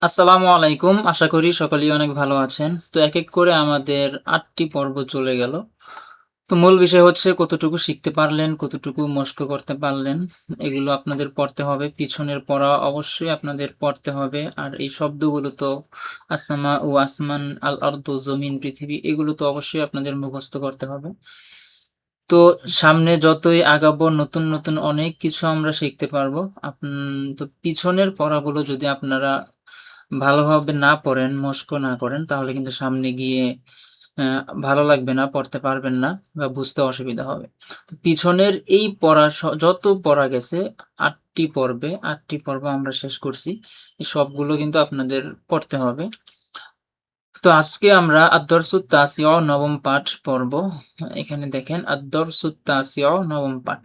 আসসালামু আলাইকুম। আশা করি সকলেই অনেক ভালো আছেন। তো এক এক করে আমাদের ৮টি পর্ব চলে গেল। তো মূল বিষয় হচ্ছে কতটুকু শিখতে পারলেন, কতটুকু মস্ক করতে পারলেন, এগুলো আপনাদের পড়তে হবে। পিছনের পড়া অবশ্যই আপনাদের পড়তে হবে। আর এই শব্দগুলো তো আসসামা ও আসমান, আল আরদু জমিন, পৃথিবী, এগুলো তো অবশ্যই আপনাদের মুখস্থ করতে হবে। তো সামনে যতই আগাবো নতুন নতুন অনেক কিছু আমরা শিখতে পারবো। তো পিছনের পড়াগুলো যদি আপনারা ভালোভাবে না পড়েন, মস্ক না করেন, তাহলে কিন্তু সামনে গিয়ে ভালো লাগবে না, পড়তে পারবেন না বা বুঝতে অসুবিধা হবে। তো পিছনের এই পড়া যত পড়া গেছে ৮টি পর্বে, ৮টি পর্ব আমরা শেষ করছি। এই সবগুলো কিন্তু আপনাদের পড়তে হবে। তো আজকে আমরা আদ-দরসুত তাসিউ নবম পাঠ পড়ব। এখানে দেখেন আদ-দরসুত তাসিউ নবম পাঠ।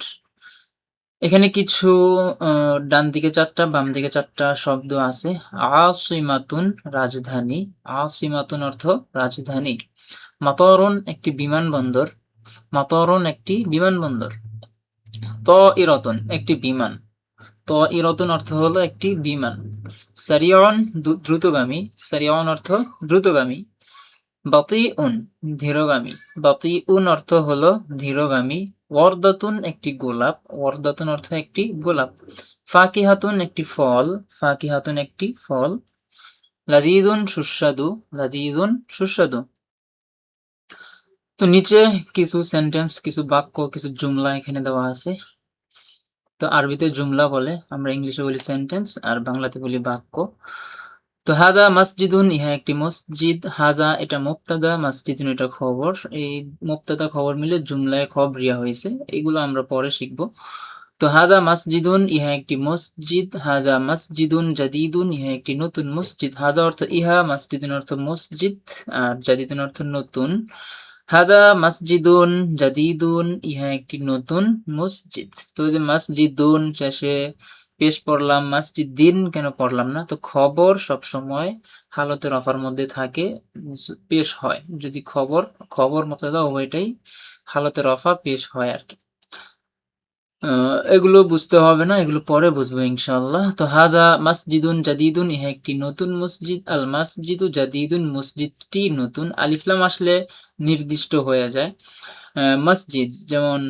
এখানে কিছু ডান দিকে ৪টা বাম দিকে ৪টা শব্দ আছে। আসিমাতুন রাজধানী, আসিমাতুন অর্থ রাজধানী। মাতারুন একটি বিমানবন্দর, মাতারুন একটি বিমানবন্দর। তাইরাতুন একটি বিমান, তাইরাতুন অর্থ হলো একটি বিমান। সারিউন দ্রুতগামী, সারিউন অর্থ দ্রুতগামী। বাতিউন ধীরগামী, বাতিউন অর্থ হলো ধীরগামী। ওয়ারদাতুন একটি গোলাপ, ওয়ারদাতুন অর্থ একটি গোলাপ। ফাকিহাতুন একটি ফল, ফাকিহাতুন একটি ফল। লাযীযুন সুস্বাদু, লাযীযুন সুস্বাদু। তো নিচে কিছু সেন্টেন্স, কিছু বাক্য, কিছু জুমলা এখানে দেওয়া আছে। তো আরবিতে জুমলা বলে, আমরা ইংলিশে বলি সেন্টেন্স, আর বাংলাতে বলি বাক্য। তো হাদা মসজিদুন, ইহা একটি মসজিদ। হাজা এটা মুবতাদা, মসজিদুন এটা খবর। এই মুবতাদা খবর মিলে জুমলায় খবরিয়া হয়েছে, এগুলো আমরা পরে শিখব। তো হাদা মসজিদুন, ইহা একটি মসজিদ। হাদা মসজিদুন জাদিদুন, ইহা একটি নতুন মসজিদ। হাজা অর্থ ইহা, মসজিদুন অর্থ মসজিদ, আর জাদিদুন অর্থ নতুন। হাদা মসজিদুন জাদিদুন, ইহা একটি নতুন মসজিদ। তো যে মসজিদুন শেষে পেশ পড়লাম, মসজিদিন কেন পড়লাম না? তো খবর সবসময় হালতে রফার মধ্যে থাকে, পেশ হয়। যদি খবর মুবতাদা উভয়টাই হালতে রফা পেশ হয় আর কি। এগুলো বুঝতে হবে না, এগুলো পরে বুঝবো ইনশাআল্লাহ। তো হাদা মসজিদুন জাদিদুন, ইহা একটি নতুন মসজিদ। আল মসজিদু জাদিদুন, মসজিদটি নতুন। আলিফ লাম আসলে নির্দিষ্ট হয়ে যায়। মসজিদ যেমন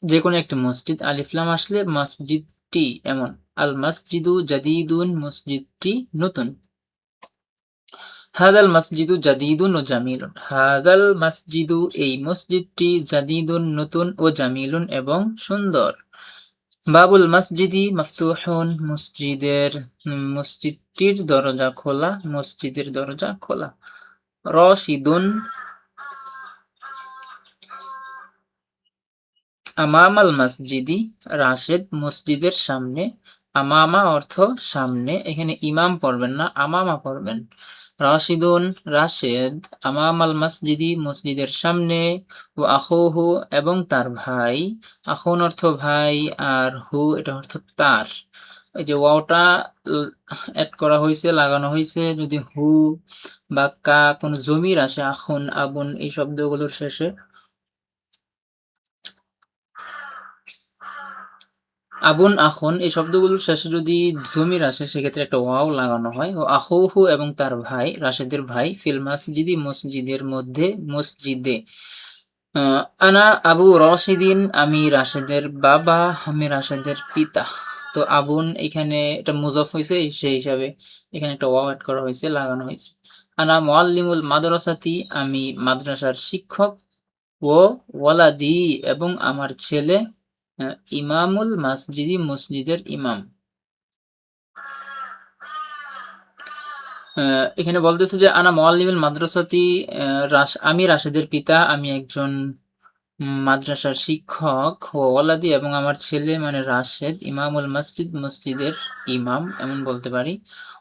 যে কোনো একটা মসজিদ, আলিফ লাম আসলে মসজিদটি এমন। আল মসজিদু জাদিদুন, মসজিদটি নতুন। হাদাল মসজিদু জাদিদুন ও জামিলুন, হাদাল মসজিদু এই মসজিদটি, জাদিদুন নতুন, ও জামিলুন এবং সুন্দর। বাবুল মসজিদি মফতুহুন, মসজিদটির দরজা খোলা, মসজিদের দরজা খোলা। রশিদুন আমামাল মসজিদি, রাশেদ মসজিদের সামনে। আমামা অর্থ সামনে, এখানে ইমাম পড়বেন না, আমামা পড়বেন। রাশিদুন রাশেদ আমামাল মসজিদি মসজিদের সামনে। ও আখুহু এবং তার ভাই, আখুন অর্থ ভাই, আর হু এটা অর্থ তার। এই যে ওয়াওটা অ্যাড করা হয়েছে, লাগানো হয়েছে, যদি হু বা কা কোনো জমির আসে, আখুন আবুন এই শব্দগুলোর শেষে, আবুন আখুন এই শব্দগুলোর শেষে যদি জমির আসে, সেক্ষেত্রে একটা ওয়াও লাগানো হয়। ও আখুহু এবং তার ভাই, রাশেদের ভাই। ফিল মসজিদি মসজিদের মধ্যে, মসজিদে। আনা আবু রশিদিন আমি রাশেদের বাবা, আমি রাশেদের পিতা। তো আবুন এখানে এটা মুজফ হয়েছে, সেই হিসাবে এখানে একটা ওয়াও অ্যাড করা হয়েছে, লাগানো হয়েছে। আনা মুআল্লিমুল মাদ্রাসাতি আমি মাদ্রাসার শিক্ষক। ও ওয়ালাদি এবং আমার ছেলে। ইমামুল মসজিদি মসজিদের ইমাম। এখানে বলতেছে যে আনা মুআল্লিমুল মাদ্রাসাতি, আমি রাশেদের পিতা, আমি একজন মাদ্রাসার শিক্ষক। ও ওয়ালাদি এবং আমার ছেলে মানে রাশেদ। ইমামুল মসজিদ মসজিদের ইমাম এমন বলতে পারি।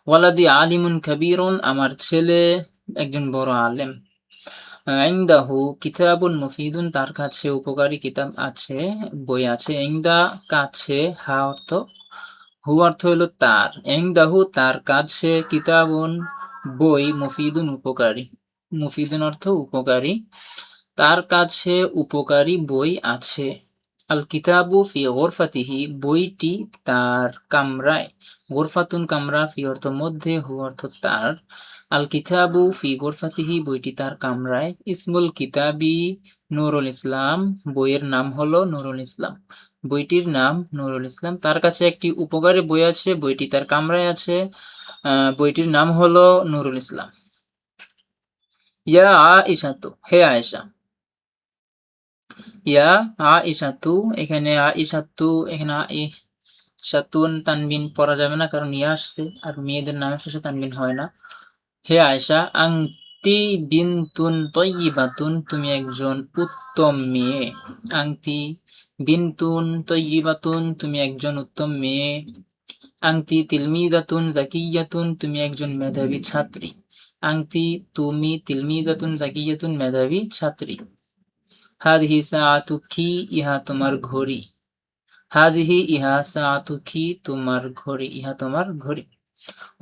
ওয়ালাদি আলিমুন কাবীরুন আমার ছেলে একজন বড় আলেম। ইনদাহু কিতাবুন মুফিদুন তার কাছে উপকারী কিতাব আছে, বই আছে। ইনদা কাছে, হা অর্থ হু অর্থ হলো তার। ইনদাহু তার কাছে, কিতাবুন বই, মুফিদুন উপকারী, মুফিদুন অর্থ উপকারী। তার কাছে উপকারী বই আছে। আল কিতাবু ফি গোরফাতিহি বইটি তার কামরায়। গোরফাতুন কামরা, ফি অর্থ মধ্যে, হু অর্থ তার, আল কিতাবু ফি গোরফাতিহি বইটি তার কামরায়, ইসমুল কিতাবি নুরুল ইসলাম বইয়ের নাম হলো নুরুল ইসলাম, বইটির নাম নুরুল ইসলাম, তার কাছে একটি উপকারী বই আছে, বইটি তার কামরায় আছে, বইটির নাম হলো নুরুল ইসলাম। ইয়া আয়েশাতু, হে আয়েশা, ইয়া আয়েশাতু, এখানে আয়েশাতু, এখানে আয়েশাতুন তানবিন পড়া যাবে না, কারণ ইয়া আসছে আর মেয়েদের নামের শেষে তানবিন হয় না। হে আয়েশা, আংতি বিনতুন তয়্যিবাতুন, তুমি একজন উত্তম মেয়ে, আংতি বিনতুন তয়্যিবাতুন, তুমি একজন উত্তম মেয়ে, আংতি তিলমিদাতুন জাকিয়াতুন, তুমি একজন মেধাবী ছাত্রী, আংতি তুমি তিলমিদাতুন জাকিয়াতুন, মেধাবী ছাত্রী। হাযিহি সাআতুকি, ইহা তোমার ঘড়ি, হাযিহি ইহা সাআতুকি, তোমার ঘড়ি, ইহা তোমার ঘড়ি।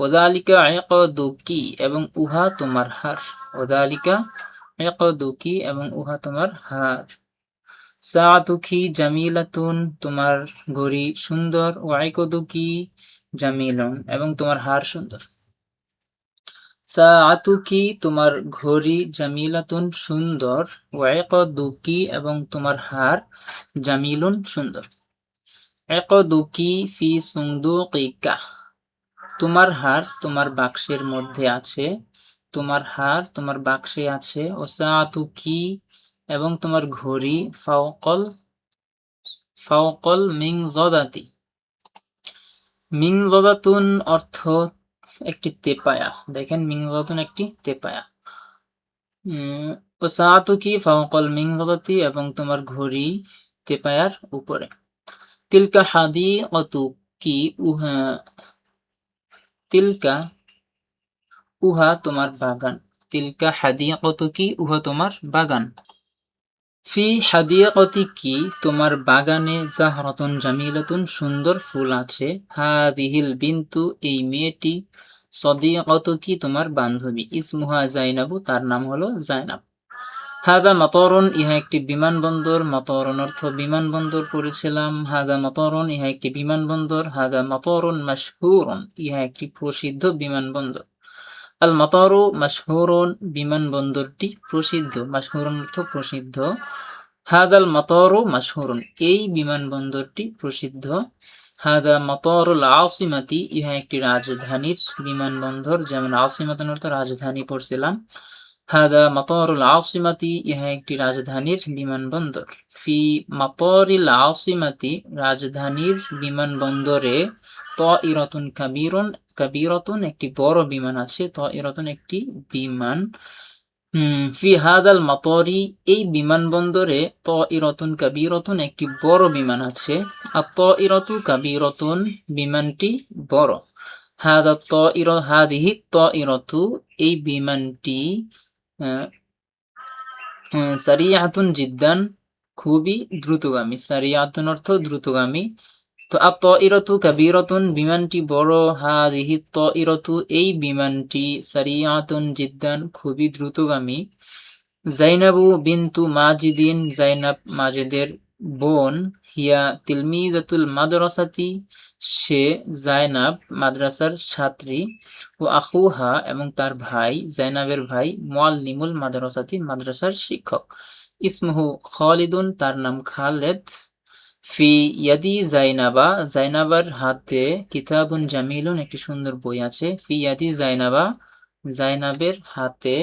ওযালিকা ইকদুকি, এবং উহা তোমার হার, ওযালিকা ইকদুকি, এবং উহা তোমার হার। সাআতুকি জামিলাতুন, তোমার ঘড়ি সুন্দর, ওয়া ইকদুকি জামিলুন, এবং তোমার হার সুন্দর। সাআতুকি, তোমার ঘড়ি, জামিলাতুন সুন্দর, ওয়া ইকদুকি, এবং তোমার হার, জামিলুন সুন্দর। ইকদুকি ফি সুনদুকিকা, তোমার হার তোমার বাক্সের মধ্যে আছে, তোমার হার তোমার বাক্সে আছে। ও সাআতুকি, এবং তোমার ঘড়ি, ফাওকল ফাওকল মিনজাদাতি, মিনজাদাতুন অর্থ একটি তেপায়া, দেখেন মিনজাদাতুন একটি তেপায়া। ও সাআতুকি ফাওকল মিনজাদাতি, এবং তোমার ঘড়ি তেপায়ার উপরে। তিলকা হাদিকাতুকি, উহা তিলকা উহা তোমার বাগান, তিলকা হাদিকাতুকি, উহা তোমার বাগান। ফি হাদিকাতিকি, তোমার বাগানে, জাহরাতুন জামিলাতুন, সুন্দর ফুল আছে। হাদিহিল বিনতু, এই মেয়েটি, সদিকাতুকি, তোমার বান্ধবী, ইসমুহা জাইনাবু, তার নাম হলো জাইনাব। হাদা মাতারুন, ইহা একটি বিমানবন্দর, মাতারুন অর্থ বিমানবন্দর পড়েছিলাম। হাদা মাতারুন, ইহা একটি বিমানবন্দর। হাদা মাতারুন মাশহুরুন, ইহা একটি প্রসিদ্ধ বিমানবন্দর। আল মাতারু মাশহুরুন, বিমানবন্দরটি প্রসিদ্ধ, মাশহুরুন অর্থ প্রসিদ্ধ। হাদাল মাতারু মাশহুরুন, এই বিমানবন্দরটি প্রসিদ্ধ। হাদা মাতারুল আসিমাতি, ইহা একটি রাজধানীর বিমানবন্দর, যেমন আসিমাতুন অর্থ রাজধানী পড়ছিলাম। হাদা মাতারুল আসিমাতি, ইহা একটি রাজধানীর বিমানবন্দর। ফি মাতারিল আসিমাতি, রাজধানীর বিমানবন্দরে, তাইরাতুন কাবীরুন, কাবীরাতুন একটি বড় বিমান আছে, তাইরাতুন একটি বিমান। ফি হাদাল মাতারি, এই বিমানবন্দরে, তাইরাতুন কাবীরাতুন একটি বড় বিমান আছে। আত-তাইরাতু কাবীরাতুন, বিমানটি বড়। হাদা তাইরা হাদিহি তাইরাতু, এই বিমানটি সারিয়াতুন জিদ্দান, খুবই দ্রুতগামী, সারিয়াতুন অর্থ দ্রুতগামী। তো আত-তাইরাতু কাবীরাতুন, বিমানটি বড়, হাদিহি তাইরাতু, এই বিমানটি, সারিয়াতুন জিদ্দান, খুবই দ্রুতগামী। জাইনাবু বিনতু মাজিদিন, জাইনাব মাজিদের বোন। হিয়া তিলমিদাতুল মাদ্রাসাতি, সে জাইনাব মাদ্রাসার ছাত্রী। ও আখুহা, এবং তার ভাই, জাইনাবের ভাই, মুআল্লিমুল মাদ্রাসাতি, মাদ্রাসার শিক্ষক। ইসমুহু খালিদুন, তার নাম খালেদ। ফি ইয়াদি জাইনাবা, জাইনাবার হাতে, কিতাবুন জামিলুন, একটি সুন্দর বই আছে। ফি ইয়াদি জাইনাবা, জাইনাবের হাতে।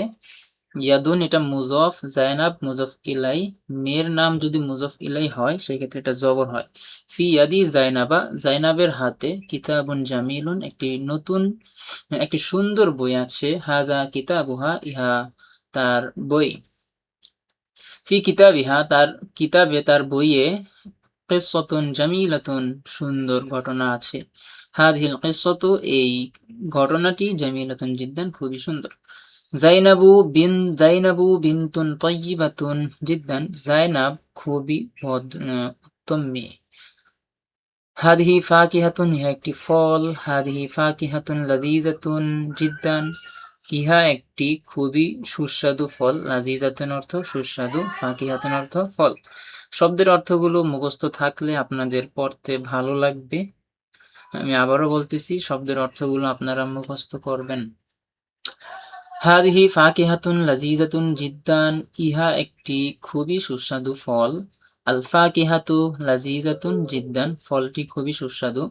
ইয়াদুন এটা মুজফ, জাইনাব মুজফ ইলাই, মেয়ের নাম যদি মুজফ ইলাই হয় সেক্ষেত্রে এটা জবর হয়। ফি ইয়াদি জাইনাবা, জাইনাবের হাতে, কিতাবুন জামিলুন, একটি সুন্দর বই আছে। হাযা কিতাবুহা, ইহা তার বই। ফি কিতাবিহা, তার কিতাবে, তার বইয়ে, কিসসাতুন জামিলাতুন, সুন্দর ঘটনা আছে। হাযিহিল কিসসাতু, এই ঘটনাটি, জামিলাতুন জিদ্দান, খুবই সুন্দর। জাইনাবু বিনতুন তাইয়্যিবাতুন জিদ্দান, জাইনাব খুবই উত্তম মেয়ে। হাদিহি ফাকিহাতুন, ইহা একটি ফল। হাদিহি ফাকিহাতুন লাযীজাতুন জিদ্দান, ইহা একটি খুবই সুস্বাদু ফল। লাযীজাতুন অর্থ সুস্বাদু, ফাকিহাতুন অর্থ ফল। শব্দের অর্থগুলো মুখস্থ থাকলে আপনাদের পড়তে ভালো লাগবে। আমি আবারও বলতেছি, শব্দের অর্থগুলো আপনারা মুখস্থ করবেন। হাদিহি ফাকিহাতুন লাযীযাতুন জিদ্দান, ইহা একটি খুবই সুস্বাদু ফল। আল ফাকিহাতু লাযীযাতুন জিদ্দান, ফলটি খুবই সুস্বাদু।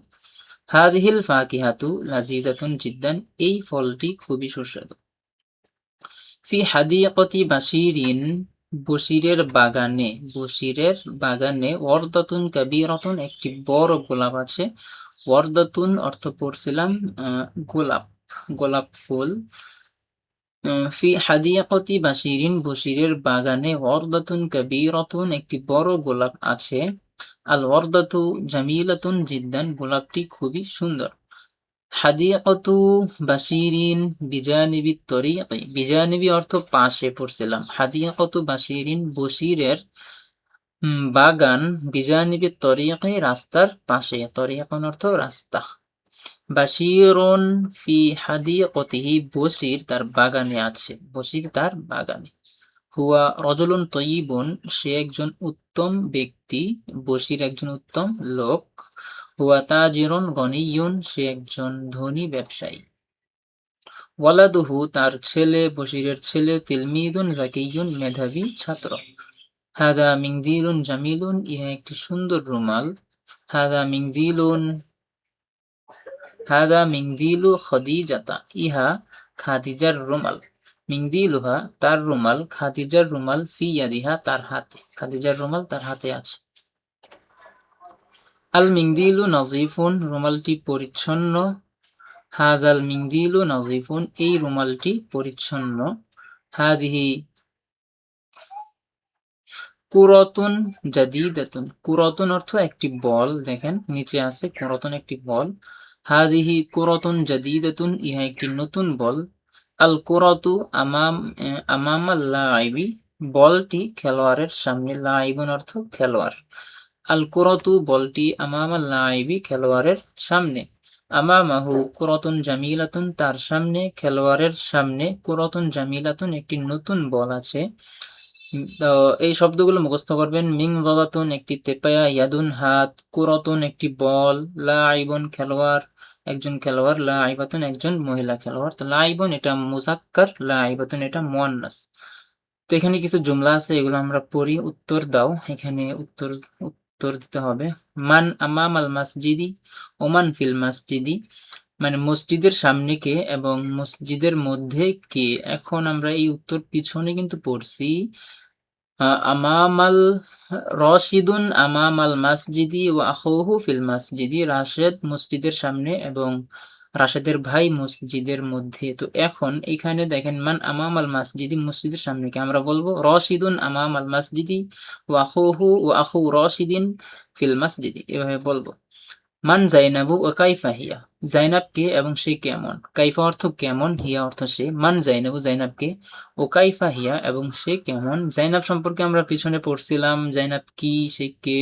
হাদিহিল ফাকিহাতু লাযীযাতুন জিদ্দান, এই ফলটি খুবই সুস্বাদু। ফি হাদিকতি বাশিরিন, বশিরের বাগানে, বশিরের বাগানে, ওয়ারদাতুন কাবীরাতুন, একটি বড় গোলাপ আছে। ওয়ারদাতুন অর্থ পড়ছিলাম গোলাপ, গোলাপ ফুল। ফি হাদিকতি বাশিরিন, বশিরের বাগানে, ওয়ারদাতুন কাবীরাতুন, একটি বড় গোলাপ আছে। আল ওয়ারদাতু জামিলাতুন জিদ্দান, গোলাপটি খুবই সুন্দর। হাদিকতু বাশিরিন বিজানিবি তরিকি, বিজানিবি অর্থ পাশে পড়ছিলাম। হাদিকতু বাশিরিন, বশিরের বাগান, বিজানিবি তরিকি, রাস্তার পাশে, তরিকন অর্থ রাস্তা। বাশিরুন ফি হাদিকতিহি, বশির তার বাগানে আছে, বশির তার বাগানে। হুয়া রজুলুন তয়্যিবুন, সে একজন উত্তম ব্যক্তি, বশির একজন উত্তম লোক। হুয়া তাজিরুন গনিয়্যুন, সে একজন ধনী ব্যবসায়ী। ওয়ালাদুহু, তার ছেলে, বশিরের ছেলে, তিলমিদুন যাকিয়্যুন, মেধাবী ছাত্র। হাদা মিংদিলুন জামিলুন, ইহা একটি সুন্দর রুমাল। হাদা মিংদিলুন, হাদা মিংদিলু খদিজাতা, ইহা খাদিজার রুমাল। মিংদিলুহা, তার রুমাল, খাদিজার রুমাল, ফি ইয়াদিহা, তার হাতে, খাদিজার রুমাল তার হাতে আছে। আল মিংদিলু নজিফুন, রুমালটি পরিচ্ছন্ন। হাদাল মিংদিলু নজিফুন, এই রুমালটি পরিচ্ছন্ন। হাদিহি কুরাতুন জাদিদাতুন, কুরাতুন অর্থ একটি বল, দেখেন নিচে আছে কুরাতুন একটি বল। হাদিহি কুরাতুন জাদিদাতুন, ইহা একটি নতুন বল। আল কুরাতু আমামাল লাইবি, বলটি খেলোয়াড়ের সামনে, লাইবুন অর্থ খেলোয়াড়। আল কুরাতু, বলটি আমামাল লাইবি, খেলোয়াড়ের সামনে। আমামাহু কুরাতুন জামিলাতুন, তার সামনে, খেলোয়াড়ের সামনে, কুরাতুন জামিলাতুন, একটি নতুন বল আছে। তো এই শব্দগুলো মুখস্থ করবেন। মিং দাদাতুন, একটি তেপায়া, ইয়াদুন হাত, কুরাতুন একটি বল, লাইবুন খেলোয়াড়, একজন খেলোয়াড়, লাইবাতুন একজন মহিলা খেলোয়াড়। তো লাইবুন এটা মুজাক্কার, লাইবাতুন এটা মুয়ান্নাস। তো এখানে কিছু জুমলা আছে, এগুলো আমরা পড়ি, উত্তর দাও। এখানে উত্তর উত্তর দিতে হবে। মান আমামাল মাসজিদি, ওমান ফিল মাসজিদি, মানে মসজিদের সামনে কে এবং মসজিদের মধ্যে কে। এখন আমরা এই উত্তর পিছনে কিন্তু পড়ছি। আমামাল রশিদুন আমামাল মাসজিদি ওয়া আখুহু ফিল মাসজিদি, রাশেদ মসজিদের সামনে এবং রাশেদের ভাই মসজিদের মধ্যে। তো এখন এখানে দেখেন, মান আমামাল মাসজিদি, মসজিদের সামনে কে, আমরা বলবো রশিদুন আমামাল মাসজিদি ওয়া আখু রশিদিন ফিল মাসজিদি, এভাবে বলবো। মান জাইনাবু ও কাইফা হিয়া, জাইনাব কে এবং সে কেমন। কাইফা অর্থ কেমন, হিয়া অর্থ সে। মান জাইনাবু, জাইনাব কে। ও কাইফা হিয়া, এবং সে কেমন। জাইনাব সম্পর্কে আমরা পিছনে পড়ছিলাম, জাইনাব কি, সে কে।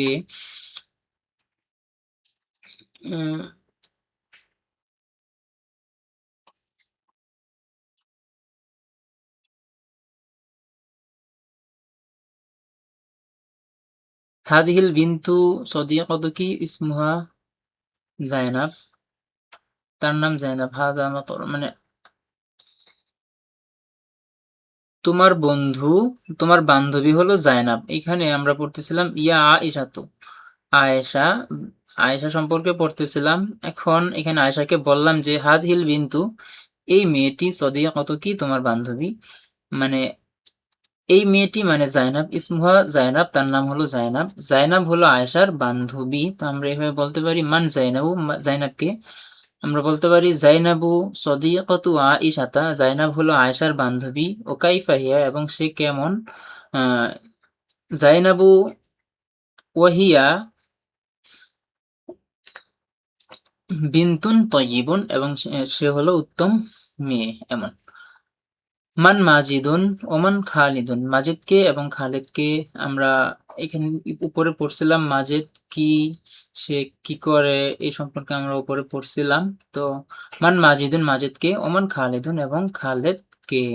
হাদিহিল বিন্তু সদিয়াকতুকি ইসমুহা জাইনাব, তার নাম জাইনাব। হাদা মানে তোমার বন্ধু, তোমার বান্ধবী হলো জাইনাব। এখানে আমরা পড়তেছিলাম ইয়া আয়েশাতু, আয়েশা, আয়েশা সম্পর্কে পড়তেছিলাম। এখন এখানে আয়েশাকে বললাম যে হাদিহিল বিন্তু, এই মেয়েটি, সদিয়াকতুকি তোমার বান্ধবী, মানে এই মেয়েটি মানে জাইনাব, ইসমুহা জাইনাব, তার নাম হলো জাইনাব। জাইনাব হলো আয়েশার বান্ধবী। তো আমরা এভাবে বলতে পারি, মান জাইনাবু, জাইনাবকে আমরা বলতে পারি জাইনাবু সদিয়াকাতু আইশাতা, জাইনাব হলো আয়েশার বান্ধবী। ও কাইফা হিয়া, এবং সে কেমন। জাইনাবু ওয়াহিয়া বিনতুন তয়্যিবুন, এবং সে হলো উত্তম মেয়ে, এমন। মান মাজিদুন ওমান খালিদুন, মাজিদকে এবং খালিদকে আমরা এখানে উপরে পড়ছিলাম। মাজিদ কি, সে কি করে, এই সম্পর্কে আমরা উপরে পড়ছিলাম। তো মান মাজিদুন, মাজিদকে, ওমান খালিদুন, এবং খালেদকে।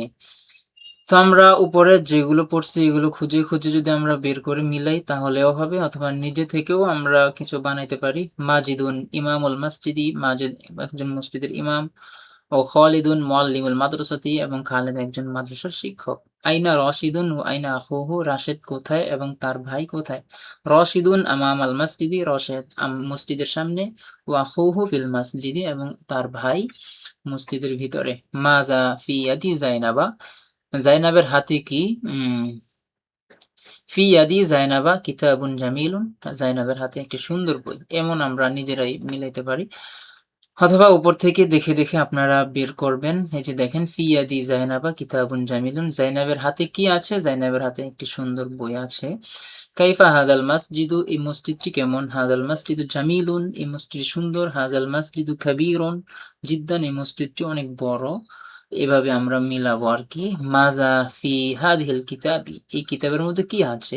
তো আমরা উপরে যেগুলো পড়ছি এগুলো খুঁজে খুঁজে যদি আমরা বের করে মিলাই তাহলেও হবে, অথবা নিজে থেকেও আমরা কিছু বানাইতে পারি। মাজিদুন ইমামুল মসজিদি, মাজিদ একজন মসজিদের ইমাম। ও খালিদুন মুআল্লিমুল মাদ্রাসাতি, এবং খালিদ একজন মাদ্রাসার শিক্ষক। আইনা রশিদুন ও আইনা আখুহু, রাশেদ কোথায় এবং তার ভাই কোথায়? রশিদুন আমামাল মসজিদি, রশেদ মসজিদের সামনে। ও আখুহু ফিল মসজিদি, এবং তার ভাই মসজিদের ভিতরে। মাজা ফি ইয়াদি জাইনাবা, জাইনাবের হাতে কি? ফি ইয়াদি জাইনাবা কিতাবুন জামিলুন, জাইনাবের হাতে একটি সুন্দর বই। এমন আমরা নিজেরাই মিলাইতে পারি, অথবা উপর থেকে দেখে দেখে আপনারা বের করবেন। এই যে দেখেন, ফি ইয়াদি জাইনাবা কিতাবুন জামিলুন, জাইনাবের হাতে কি আছে? জাইনাবের হাতে একটি সুন্দর বই আছে। কাইফা হাদাল মসজিদু, এই মসজিদটি কেমন? হাদাল মসজিদু জামিলুন, এই মসজিদটি সুন্দর। হাদাল মসজিদু কাবীরুন জিদ্দান, এই মসজিদটি অনেক বড়। এভাবে আমরা মিলাবো আর কি। মাজা ফি হাদিহিল কিতাবি, এই কিতাবের মধ্যে কি আছে?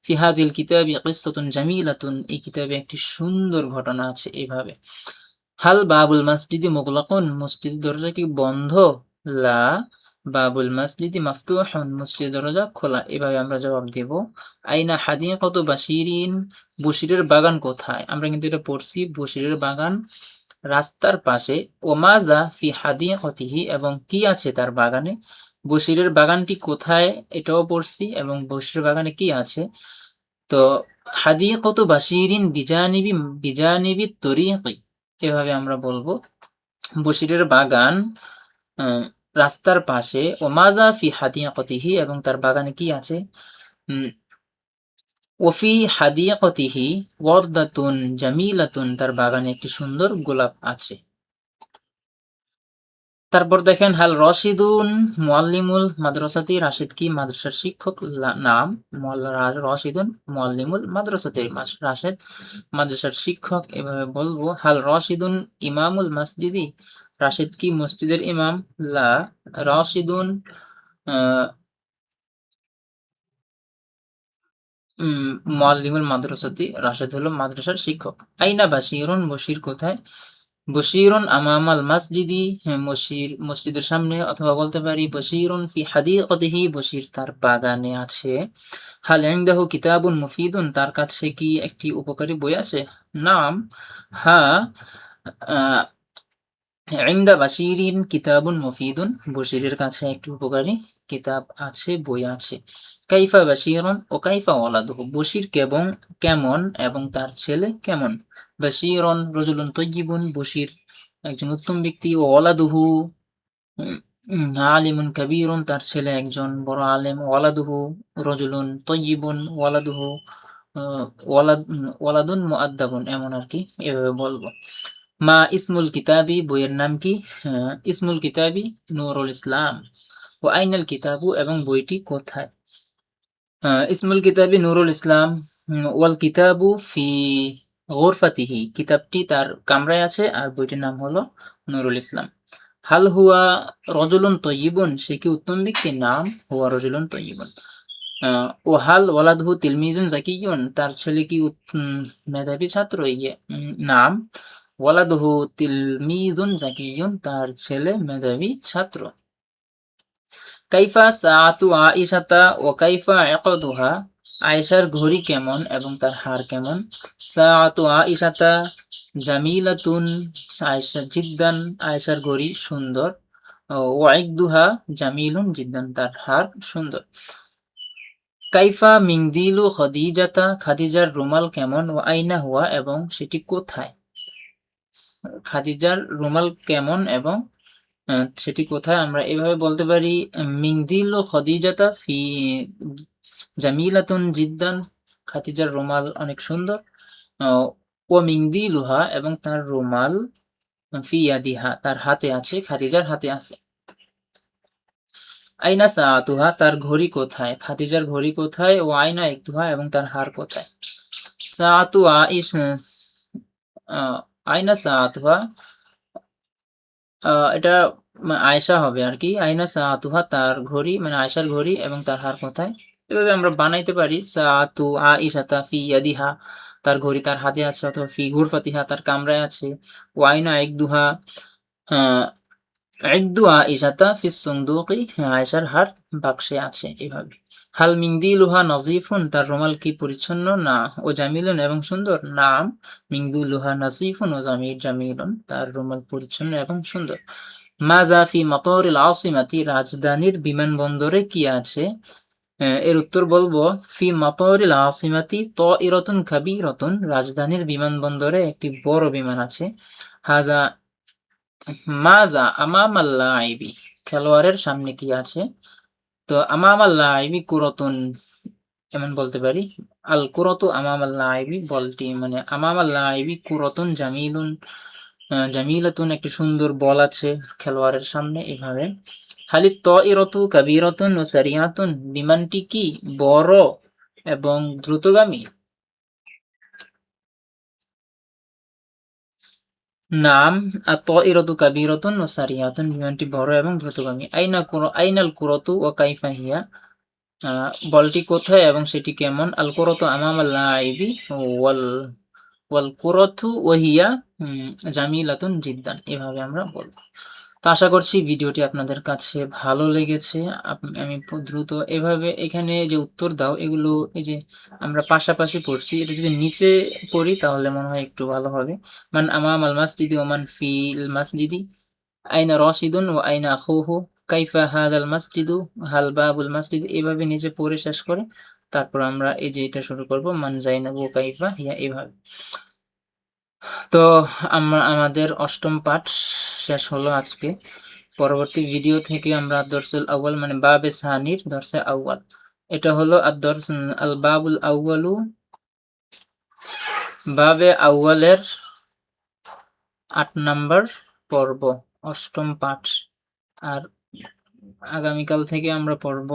ফি হাদিহিল কিতাবি কিসসাতুন জামিলাতুন, এই কিতাবে একটি সুন্দর ঘটনা আছে। এইভাবে। হাল বাবুল মসজিদি মুগলাকুন, মসজিদের দরজা কি বন্ধ? লা বাবুল মসজিদি মাফতুহুন, মসজিদের দরজা খোলা। এভাবে আমরা জবাব দেব। আইনা হাদিকাতু বাশিরিন, বশিরের বাগান কোথায়? আমরা কিন্তু এটা পড়ছি, বশিরের বাগান রাস্তার পাশে। ওমাজা ফি হাদিকাতিহি, এবং কি আছে তার বাগানে? বশিরের বাগানটি কোথায় এটাও পড়ছি, এবং বশিরের বাগানে কি আছে? তো হাদিকাতু বাশিরিন বিজানিবি বিজানিবি তরিকি, এভাবে আমরা বলবো। বশিরের বাগান রাস্তার পাশে। ওমাজা ফি হাদিকাতিহি, এবং তার বাগানে কি আছে? ওফি হাদিকাতিহি ওয়ারদাতুন জামিলাতুন, তার বাগানে একটি সুন্দর গোলাপ আছে। তারপর দেখেন, হাল রশিদুন মুআল্লিমুল মাদ্রাসাতি, রাশিদ কি মাদ্রাসার শিক্ষক? নাম রশিদুন মুআল্লিমুল মাদ্রাসাতি, রাশেদ মাদ্রাসার শিক্ষক। এভাবে বলবো। হাল রশিদুন ইমামুল মসজিদি, রাশিদ কি মসজিদের ইমাম? লা রশিদুন মুআল্লিমুল মাদ্রাসাতি, রাশেদ হলো মাদ্রাসার শিক্ষক। আইনা বাশিরুন, বশির কোথায়? বশিরুন আমামাল মসজিদি, বশির মসজিদের সামনে, অথবা বলতে পারি বশিরুন ফি হাদিকাতিহি, বশির তার বাগানে আছে। হাল ইনদাহু কিতাবুন মুফিদুন, তার কাছে কি একটি উপকারী বই আছে? নাম হ্যাঁ, ইনদা বাশিরিন কিতাবুন মুফিদুন, বশিরের কাছে একটি উপকারী কিতাব আছে, বই আছে। কাইফা বাশিরুন ও কাইফা ওয়ালাদুহু, বশির কেমন এবং তার ছেলে কেমন? বাশিরুন রাজুলুন তাইয়িবুন, বশির একজন উত্তম ব্যক্তি। ও ওয়ালাদুহু আলিমুন কাবীরুন, তার ছেলে একজন বড় আলেম। ওয়ালাদুহু রাজুলুন তাইয়িবুন, ওয়ালাদুহু ওয়ালাদুন মুআদ্দাবুন, এমন আর কি। এভাবে বলবো। মা ইসমুল কিতাবি, বইয়ের নাম কি? ইসমুল কিতাবি নুরুল ইসলাম। ও আইনাল কিতাবু, এবং বইটি কোথায়? ইসমুল কিতাবি নুরুল ইসলাম। ওয়াল কিতাবু ফি গুরফাতিহি, কিতাবটি তার কামরায় আছে, আর বইটির নাম হলো নুরুল ইসলাম। হাল হুয়া রজুলুন তয়্যিবুন, সে কি উত্তম ব্যক্তি? নাম হুয়া রজুলুন তয়্যিবুন। ও হাল ওয়ালাদহু তিলমিজুন জাকিয়ুন, তার ছেলে কি মেধাবী ছাত্র? নাম ওয়ালাদহু তিলমিজুন জাকিয়ুন, তার ছেলে মেধাবী ছাত্র। কাইফা সাআতু আইশাতা ও কাইফা ইকদুহা, আয়েশার ঘড়ি কেমন এবং তার হার কেমন? সাআতু আইশাতা জামিলাতুন, আয়েশা জিদ্দান, আয়েশার ঘড়ি সুন্দর। ও ইকদুহা জামিলুন জিদ্দান, তার হার সুন্দর। কাইফা মিংদিলু খদিজাতা, খাদিজার রুমাল কেমন? ও আইনা হুয়া, এবং সেটি কোথায়? খাদিজার রুমাল কেমন এবং সেটি কোথায়? আমরা এভাবে বলতে পারি, মিংদিলু খদিজাতা ফি জামিলাতুন জিদ্দান, খাদিজার রুমাল অনেক সুন্দর। ও মিংদিলুহা, এবং তার রুমাল ফি ইয়াদিহা, তার হাতে আছে, খাদিজার হাতে আছে। আইনা সাআতুহা, তার ঘড়ি কোথায়? খাদিজার ঘড়ি কোথায়? ও আইনা ইকতুহা, এবং তার হার কোথায়? সাআতু আইনা সাআতুহা, এটা আয়েশা হবে আর কি। আইনা সাআতুহা, তার ঘড়ি মানে আয়েশার ঘড়ি, এবং তার হার কোথায়? এভাবে আমরা বানাইতে পারি। সাআতু আইশাতা ফি ইয়াদিহা, তার ঘড়ি তার হাতে আছে, অথবা ফি গুরফাতিহা, তার কামরায় আছে। ও আইনা ইকদুহা, ইদ্দু আয়েশাতা ফিস সুন্দুকি, আয়েশার হার বাক্সে আছে, এভাবে। হাল মিংদিলুহা নজিফুন, তার রুমাল কি পরিচ্ছন্ন? না। ও জামিলুন, এবং সুন্দর? নাম। মিংদিলুহা নজিফুন ও জামিলুন, তার রুমাল পরিচ্ছন্ন এবং সুন্দর। মাজা ফি মতরিল আসিমাতি, রাজধানীর বিমানবন্দরে কি আছে? এর উত্তর বলবো ফি মতরিল আসিমাতি তাইরাতুন কাবীরাতুন, রাজধানীর বিমানবন্দরে একটি বড় বিমান আছে। হাজা মাজা আমামাল লাইবি, খেলোয়াড়ের সামনে কি আছে? তো আমামাল লাইবি কুরাতুন, এমন বলতে পারি। আল কুরাতু আমামাল লাইবি, বলটি মানে আমামাল লাইবি কুরাতুন জামিলুন, জামিলাতুন, একটি সুন্দর বল আছে খেলোয়াড়ের সামনে, এভাবে। হালিত তাইরাতু কাবীরাতুন ও সারিয়াতুন, বিমানটি কি বড় এবং দ্রুতগামী? নাম। আত-তাইরাতু কাবীরাতুন ওয়া সারিয়াতুন, বিমানটি বড় এবং দ্রুতগামী। আইনাল কুরাতু ওয়া কাইফা হিয়া, বলটি কোথায় এবং সেটি কেমন? আল কুরাতু আমামাল লাইবি ওয়াল ওয়াল কুরাতু ওয়া হিয়া জামিলাতুন জিদ্দান, এভাবে আমরা বলবো। তো আশা করছি ভিডিওটি আপনাদের কাছে ভালো লেগেছে। আমি দ্রুত এভাবে এখানে যে উত্তর দাও এগুলো, এই যে আমরা পাশাপাশি পড়ছি, এটা যদি নিচে পড়ি তাহলে মনে হয় একটু ভালো হবে। মান আমামাল মাসজিদি ওয়া মান ফিল মাসজিদি, আইনা রাশিদুন ওয়া আইনা আখুহু, কাইফা হাদাল মাসজিদু, হাল বাবুল মাসজিদ, এভাবে নিচে পড়ে শেষ করে তারপর আমরা এই যে এটা শুরু করব, মান জাইনাবু কাইফা হিয়া, এভাবে। তো আমরা আমাদের অষ্টম পাঠ শেষ হলো আজকে। পরবর্তী ভিডিও থেকে আমরা দরসুল আউয়াল মানে বাবে সানির দরসে আউয়াল, এটা হলো আদ-দরস আল বাবুল আউয়ালু, বাবে আউয়ালের ৮ নাম্বার পর্ব, অষ্টম পাঠ। আর আগামীকাল থেকে আমরা পড়ব,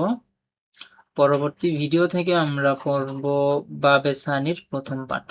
পরবর্তী ভিডিও থেকে আমরা পড়ব বাবে সানির প্রথম পাঠ।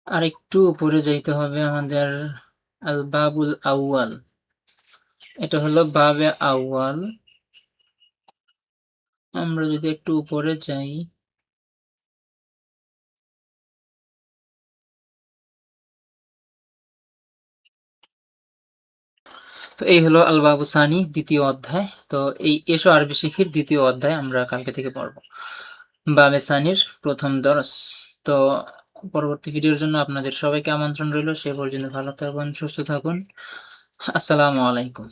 আর একটু উপরে যাইতে হবে আমাদের, আল বাবুল আউয়াল, এটা হলো বাবে আউয়াল। আমরা যদি একটু উপরে যাই, তো এই হলো আল বাবু সানি, দ্বিতীয় অধ্যায়। তো এই এসো আরবি শিখির দ্বিতীয় অধ্যায় আমরা কালকে থেকে পড়ব, বাবে সানির প্রথম দরস। তো পরবর্তী ভিডিওর জন্য আপনাদের সবাইকে আমন্ত্রণ রইল। সে পর্যন্ত ভালো থাকুন, সুস্থ থাকুন। আসসালামু আলাইকুম।